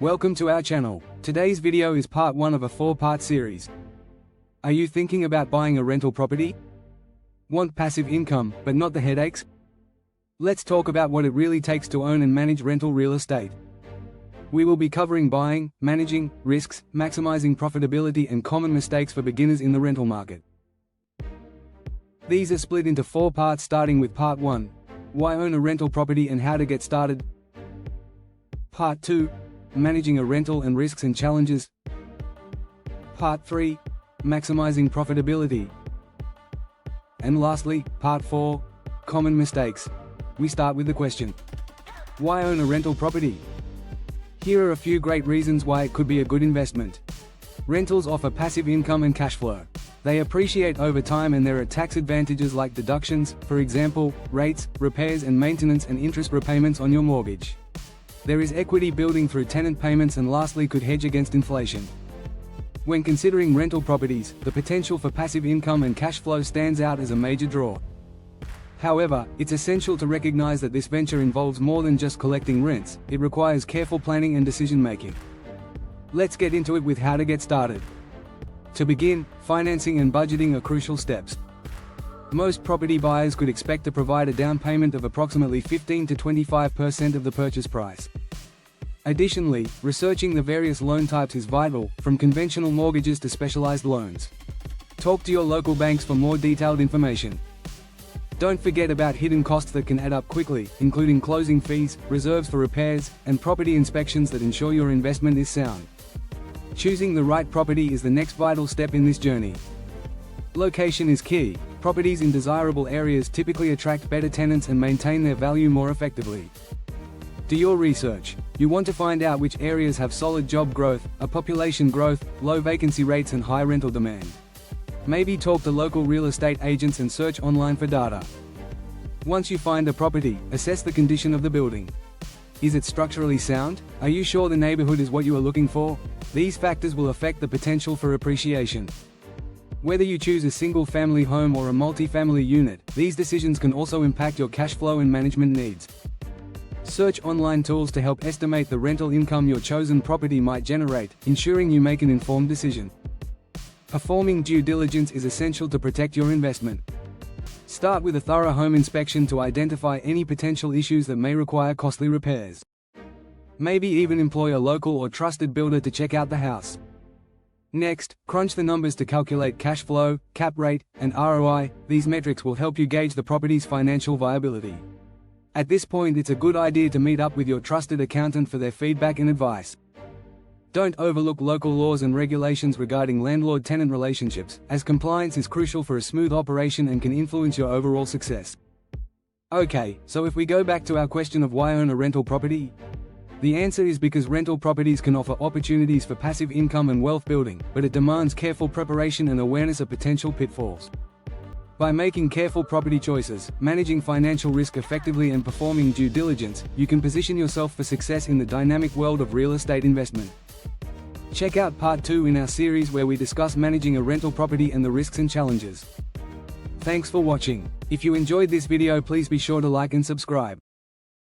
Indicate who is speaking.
Speaker 1: Welcome to our channel. Today's video is part 1 of a 4-part series. Are you thinking about buying a rental property? Want passive income, but not the headaches? Let's talk about what it really takes to own and manage rental real estate. We will be covering buying, managing, risks, maximizing profitability and common mistakes for beginners in the rental market. These are split into 4 parts, starting with part 1, why own a rental property and how to get started. Part 2, managing a rental and risks and challenges. Part 3, maximizing profitability. And lastly, part 4, common mistakes. We start with the question, why own a rental property? Here are a few great reasons why it could be a good investment. Rentals offer passive income and cash flow. They appreciate over time and there are tax advantages like deductions, for example, rates, repairs and maintenance and interest repayments on your mortgage. There is equity building through tenant payments and lastly could hedge against inflation. When considering rental properties, the potential for passive income and cash flow stands out as a major draw. However, it's essential to recognize that this venture involves more than just collecting rents. It requires careful planning and decision-making. Let's get into it with how to get started. To begin, financing and budgeting are crucial steps. Most property buyers could expect to provide a down payment of approximately 15 to 25% of the purchase price. Additionally, researching the various loan types is vital, from conventional mortgages to specialized loans. Talk to your local banks for more detailed information. Don't forget about hidden costs that can add up quickly, including closing fees, reserves for repairs, and property inspections that ensure your investment is sound. Choosing the right property is the next vital step in this journey. Location is key. Properties in desirable areas typically attract better tenants and maintain their value more effectively. Do your research. You want to find out which areas have solid job growth, a population growth, low vacancy rates and high rental demand. Maybe talk to local real estate agents and search online for data. Once you find a property, assess the condition of the building. Is it structurally sound? Are you sure the neighborhood is what you are looking for? These factors will affect the potential for appreciation. Whether you choose a single-family home or a multi-family unit, these decisions can also impact your cash flow and management needs. Search online tools to help estimate the rental income your chosen property might generate, ensuring you make an informed decision. Performing due diligence is essential to protect your investment. Start with a thorough home inspection to identify any potential issues that may require costly repairs. Maybe even employ a local or trusted builder to check out the house. Next, crunch the numbers to calculate cash flow, cap rate, and ROI. These metrics will help you gauge the property's financial viability. At this point, it's a good idea to meet up with your trusted accountant for their feedback and advice. Don't overlook local laws and regulations regarding landlord-tenant relationships, as compliance is crucial for a smooth operation and can influence your overall success. Okay, so if we go back to our question of why own a rental property? The answer is because rental properties can offer opportunities for passive income and wealth building, but it demands careful preparation and awareness of potential pitfalls. By making careful property choices, managing financial risk effectively and performing due diligence, you can position yourself for success in the dynamic world of real estate investment. Check out part 2 in our series where we discuss managing a rental property and the risks and challenges. Thanks for watching. If you enjoyed this video, please be sure to like and subscribe.